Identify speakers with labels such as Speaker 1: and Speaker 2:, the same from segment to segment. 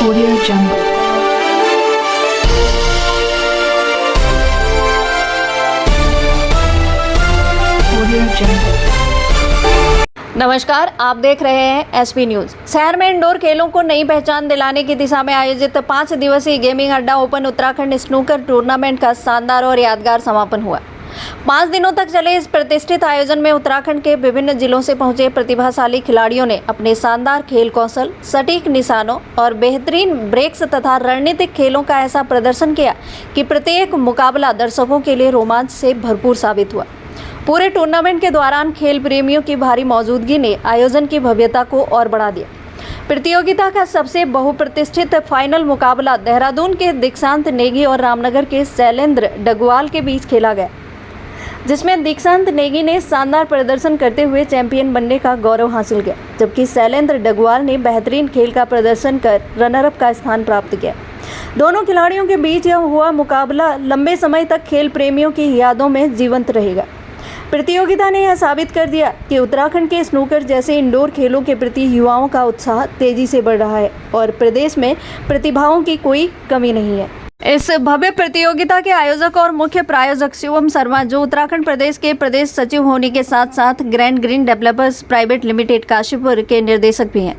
Speaker 1: Audio Jungle. Audio Jungle.
Speaker 2: नमस्कार, आप देख रहे हैं एसपी न्यूज। शहर में इंडोर खेलों को नई पहचान दिलाने की दिशा में आयोजित 5 दिवसीय गेमिंग अड्डा ओपन उत्तराखंड स्नूकर टूर्नामेंट का शानदार और यादगार समापन हुआ। 5 दिनों तक चले इस प्रतिष्ठित आयोजन में उत्तराखंड के विभिन्न जिलों से पहुंचे प्रतिभाशाली खिलाड़ियों ने अपने शानदार खेल कौशल, सटीक निशानों और बेहतरीन ब्रेक्स तथा रणनीतिक खेलों का ऐसा प्रदर्शन किया कि प्रत्येक मुकाबला दर्शकों के लिए रोमांच से भरपूर साबित हुआ। पूरे टूर्नामेंट के दौरान खेल प्रेमियों की भारी मौजूदगी ने आयोजन की भव्यता को और बढ़ा दिया। प्रतियोगिता का सबसे बहुप्रतिष्ठित फाइनल मुकाबला देहरादून के दीक्षांत नेगी और रामनगर के शैलेंद्र डगवाल के बीच खेला गया, जिसमें दीक्षांत नेगी ने शानदार प्रदर्शन करते हुए चैंपियन बनने का गौरव हासिल किया, जबकि शैलेंद्र डगवाल ने बेहतरीन खेल का प्रदर्शन कर रनरअप का स्थान प्राप्त किया। दोनों खिलाड़ियों के बीच यह हुआ मुकाबला लंबे समय तक खेल प्रेमियों की यादों में जीवंत रहेगा। प्रतियोगिता ने यह साबित कर दिया कि उत्तराखंड के स्नूकर जैसे इंडोर खेलों के प्रति युवाओं का उत्साह तेजी से बढ़ रहा है और प्रदेश में प्रतिभाओं की कोई कमी नहीं है। इस भव्य प्रतियोगिता के आयोजक और मुख्य प्रायोजक शिवम शर्मा, जो उत्तराखंड प्रदेश के प्रदेश सचिव होने के साथ साथ grand green developers private limited Kashipur के निर्देशक भी हैं,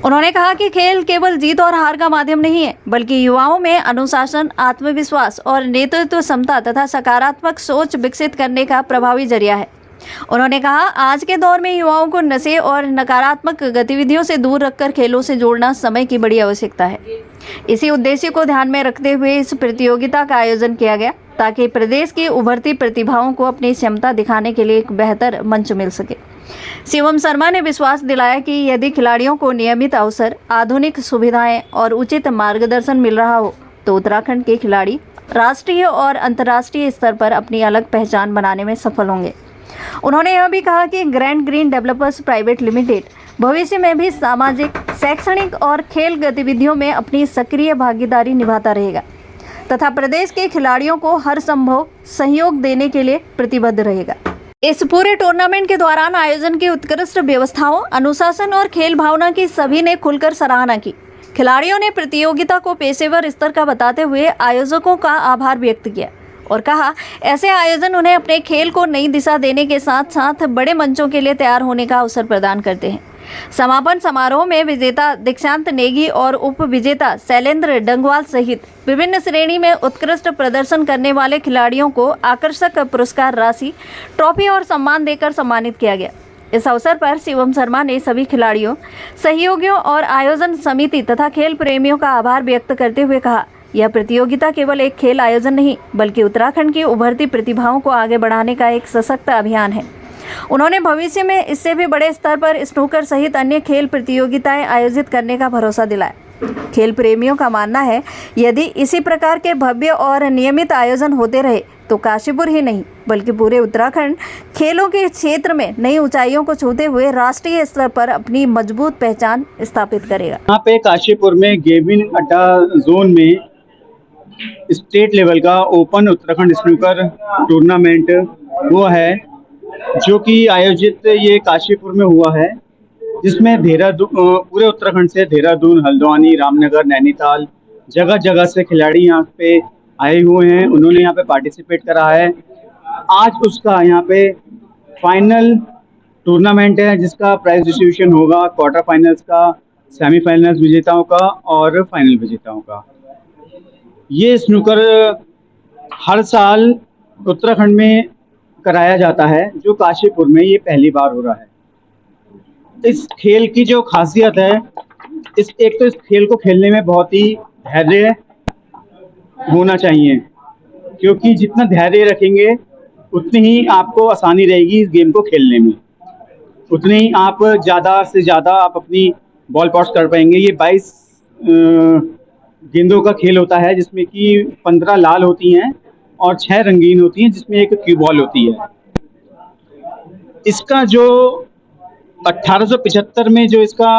Speaker 2: उन्होंने कहा कि खेल केवल जीत और हार का माध्यम नहीं है, बल्कि युवाओं में अनुशासन, आत्मविश्वास और नेतृत्व क्षमता तथा सकारात्मक सोच विकसित करने का प्रभावी जरिया है। उन्होंने कहा, आज के दौर में युवाओं को नशे और नकारात्मक गतिविधियों से दूर रखकर खेलों से जोड़ना समय की बड़ी आवश्यकता है। इसी उद्देश्य को ध्यान में रखते हुए इस प्रतियोगिता का आयोजन किया गया, ताकि प्रदेश की उभरती प्रतिभाओं को अपनी क्षमता दिखाने के लिए एक बेहतर मंच मिल सके। शिवम शर्मा ने विश्वास दिलाया कि यदि खिलाड़ियों को नियमित अवसर, आधुनिक सुविधाएं और उचित मार्गदर्शन मिल रहा हो, तो उत्तराखंड के खिलाड़ी राष्ट्रीय और अंतर्राष्ट्रीय स्तर पर अपनी अलग पहचान बनाने में सफल होंगे। उन्होंने यह भी कहा कि grand green developers private limited भविष्य में भी सामाजिक, शैक्षणिक और खेल गतिविधियों में अपनी सक्रिय भागीदारी निभाता रहेगा तथा प्रदेश के खिलाड़ियों को हर संभव सहयोग देने के लिए प्रतिबद्ध रहेगा। इस पूरे टूर्नामेंट के दौरान आयोजन की उत्कृष्ट व्यवस्थाओं, अनुशासन और खेल भावना की सभी ने खुलकर सराहना की। खिलाड़ियों ने प्रतियोगिता को पेशेवर स्तर का बताते हुए आयोजकों का आभार व्यक्त किया और कहा, ऐसे आयोजन उन्हें अपने खेल को नई दिशा देने के साथ साथ बड़े मंचों के लिए तैयार होने का अवसर प्रदान करते हैं। समापन समारोह में विजेता दीक्षांत नेगी और उप विजेता शैलेंद्र डंगवाल सहित विभिन्न श्रेणी में उत्कृष्ट प्रदर्शन करने वाले खिलाड़ियों को आकर्षक पुरस्कार राशि, ट्रॉफी और सम्मान देकर सम्मानित किया गया। इस अवसर पर शिवम शर्मा ने सभी खिलाड़ियों, सहयोगियों और आयोजन समिति तथा खेल प्रेमियों का आभार व्यक्त करते हुए कहा, यह प्रतियोगिता केवल एक खेल आयोजन नहीं, बल्कि उत्तराखंड की उभरती प्रतिभाओं को आगे बढ़ाने का एक सशक्त अभियान है। उन्होंने भविष्य में इससे भी बड़े स्तर पर स्नूकर सहित अन्य खेल प्रतियोगिताएं आयोजित करने का भरोसा दिलाया। खेल प्रेमियों का मानना है, यदि इसी प्रकार के भव्य और नियमित आयोजन होते रहे तो काशीपुर ही नहीं, बल्कि पूरे उत्तराखंड खेलों के क्षेत्र में नई ऊंचाइयों को छूते हुए राष्ट्रीय स्तर पर अपनी मजबूत पहचान स्थापित करेगा।
Speaker 3: यहाँ पे काशीपुर में गेमिंग अड्डा जोन में स्टेट लेवल का ओपन उत्तराखंड स्नूकर टूर्नामेंट हुआ है, जो कि आयोजित ये काशीपुर में हुआ है, जिसमें देहरादून, पूरे उत्तराखंड से देहरादून, हल्द्वानी, रामनगर, नैनीताल जगह जगह से खिलाड़ी यहाँ पे आए हुए हैं। उन्होंने यहाँ पे पार्टिसिपेट करा है। आज उसका यहाँ पे फाइनल टूर्नामेंट है, जिसका प्राइज डिस्ट्रीब्यूशन होगा क्वार्टर फाइनल्स का, सेमीफाइनल्स विजेताओं का और फाइनल विजेताओं का। ये स्नूकर हर साल उत्तराखंड में कराया जाता है, जो काशीपुर में ये पहली बार हो रहा है। इस खेल की जो खासियत है, इस खेल को खेलने में बहुत ही धैर्य होना चाहिए, क्योंकि जितना धैर्य रखेंगे उतनी ही आपको आसानी रहेगी इस गेम को खेलने में, उतनी ही आप ज़्यादा से ज़्यादा आप अपनी बॉल पॉट्स कर पाएंगे। ये 22 गेंदों का खेल होता है, जिसमें कि 15 लाल होती हैं और 6 रंगीन होती हैं, जिसमें एक क्यू बॉल होती है। इसका जो 1875 में जो इसका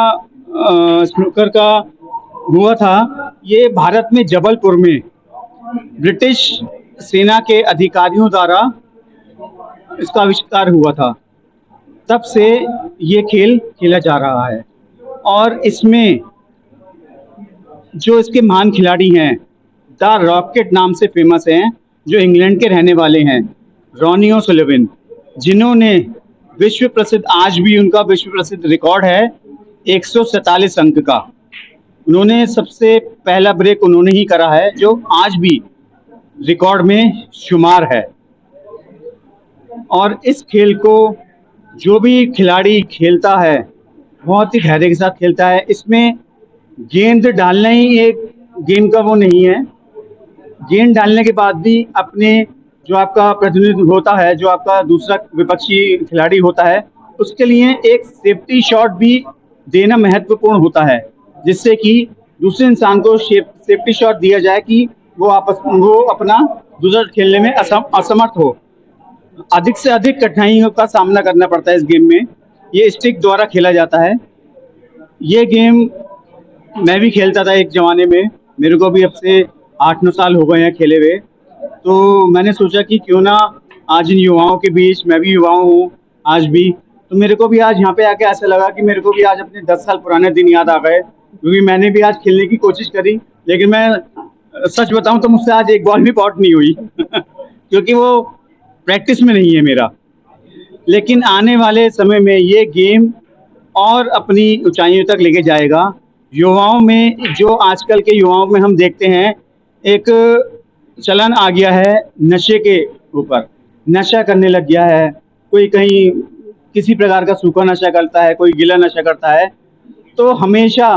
Speaker 3: स्नूकर का हुआ था, ये भारत में जबलपुर में ब्रिटिश सेना के अधिकारियों द्वारा इसका आविष्कार हुआ था। तब से ये खेल खेला जा रहा है और इसमें जो इसके महान खिलाड़ी हैं, द रॉकेट नाम से फेमस हैं, जो इंग्लैंड के रहने वाले हैं, रॉनी ओसुलिवन, जिन्होंने विश्व प्रसिद्ध, आज भी उनका विश्व प्रसिद्ध रिकॉर्ड है 147 अंक का। उन्होंने सबसे पहला ब्रेक उन्होंने ही करा है, जो आज भी रिकॉर्ड में शुमार है। और इस खेल को जो भी खिलाड़ी खेलता है, बहुत ही धैर्य के साथ खेलता है। इसमें गेंद डालना ही एक गेम का वो नहीं है, गेंद डालने के बाद भी अपने जो आपका प्रतिनिधि होता है, जो आपका दूसरा विपक्षी खिलाड़ी होता है, उसके लिए एक सेफ्टी शॉट भी देना महत्वपूर्ण होता है, जिससे कि दूसरे इंसान को सेफ्टी शॉट दिया जाए कि वो अपना दूसरा खेलने में असमर्थ हो। अधिक से अधिक कठिनाइयों का सामना करना पड़ता है इस गेम में। ये स्टिक द्वारा खेला जाता है। ये गेम मैं भी खेलता था एक ज़माने में, मेरे को भी अब से 8-9 साल हो गए हैं खेले हुए। तो मैंने सोचा कि क्यों ना आज इन युवाओं के बीच, मैं भी युवा हूँ आज भी, तो मेरे को भी आज यहाँ पे आके ऐसा लगा कि मेरे को भी आज अपने 10 साल पुराने दिन याद आ गए, क्योंकि मैंने भी आज खेलने की कोशिश करी, लेकिन मैं सच बताऊँ तो मुझसे आज एक बॉल भी पॉट नहीं हुई क्योंकि वो प्रैक्टिस में नहीं है मेरा। लेकिन आने वाले समय में ये गेम और अपनी ऊंचाइयों तक लेके जाएगा। युवाओं में, जो आजकल के युवाओं में हम देखते हैं, एक चलन आ गया है नशे के ऊपर, नशा करने लग गया है। कोई कहीं किसी प्रकार का सूखा नशा करता है, कोई गीला नशा करता है। तो हमेशा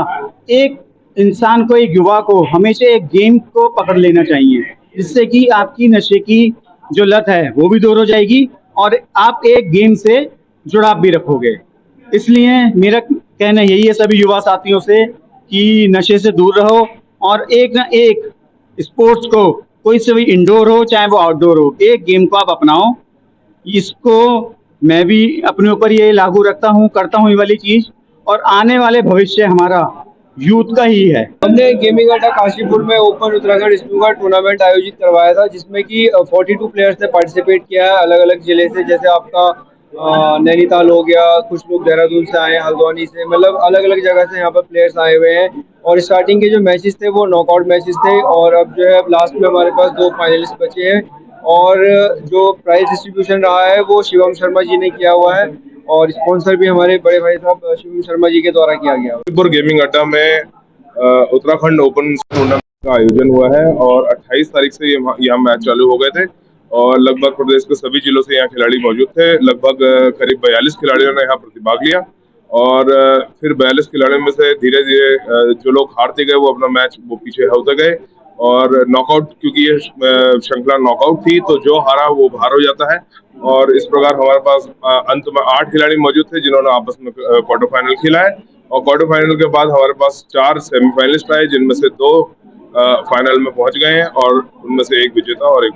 Speaker 3: एक इंसान को, एक युवा को हमेशा एक गेम को पकड़ लेना चाहिए, जिससे कि आपकी नशे की जो लत है वो भी दूर हो जाएगी और आप एक गेम से जुड़ाव भी रखोगे। इसलिए मेरा कहना यही है सभी युवा साथियों से कि नशे से दूर रहो और एक ना एक स्पोर्ट्स को, कोई से भी इंडोर हो चाहे वो आउटडोर हो, एक गेम को आप अपनाओ। इसको मैं भी अपने ऊपर ये लागू रखता हूँ, करता हूँ ये वाली चीज़, और आने वाले भविष्य हमारा यूथ का ही है।
Speaker 4: हमने गेमिंग अड्डा काशीपुर में ओपन उत्तराखंड स्नूकर टूर्नामेंट आयोजित करवाया था, जिसमें कि 42 प्लेयर्स ने पार्टिसिपेट किया है अलग अलग जिले से। जैसे आपका नैनीताल हो गया, कुछ लोग देहरादून से आए हैं, हल्द्वानी से, मतलब अलग अलग जगह से यहाँ पर प्लेयर्स आए हुए हैं। और स्टार्टिंग के जो मैचेस थे वो नॉकआउट मैचेस थे, और अब जो है लास्ट में हमारे पास 2 फाइनलिस्ट बचे हैं। और जो प्राइज डिस्ट्रीब्यूशन रहा है वो शिवम शर्मा जी ने किया हुआ है, और स्पॉन्सर भी हमारे बड़े भाई साहब शिवम शर्मा जी के द्वारा किया गया।
Speaker 5: काशीपुर गेमिंग अड्डा में उत्तराखंड ओपन टूर्नामेंट का आयोजन हुआ है और 28 तारीख से यहाँ मैच चालू हो गए थे और लगभग प्रदेश के सभी जिलों से यहाँ खिलाड़ी मौजूद थे। लगभग करीब 42 खिलाड़ियों ने यहाँ प्रतिभाग लिया और फिर 42 खिलाड़ियों में से धीरे धीरे जो लोग हारते गए वो अपना मैच वो पीछे होते गए और नॉकआउट, क्योंकि ये श्रृंखला नॉकआउट थी तो जो हारा वो बाहर हो जाता है। और इस प्रकार हमारे पास अंत में 8 खिलाड़ी मौजूद थे जिन्होंने आपस में क्वार्टर फाइनल खेला है, और क्वार्टर फाइनल के बाद हमारे पास 4 सेमीफाइनलिस्ट आए, जिनमें से 2 फाइनल में पहुंच गए हैं और उनमें से एक विजेता और एक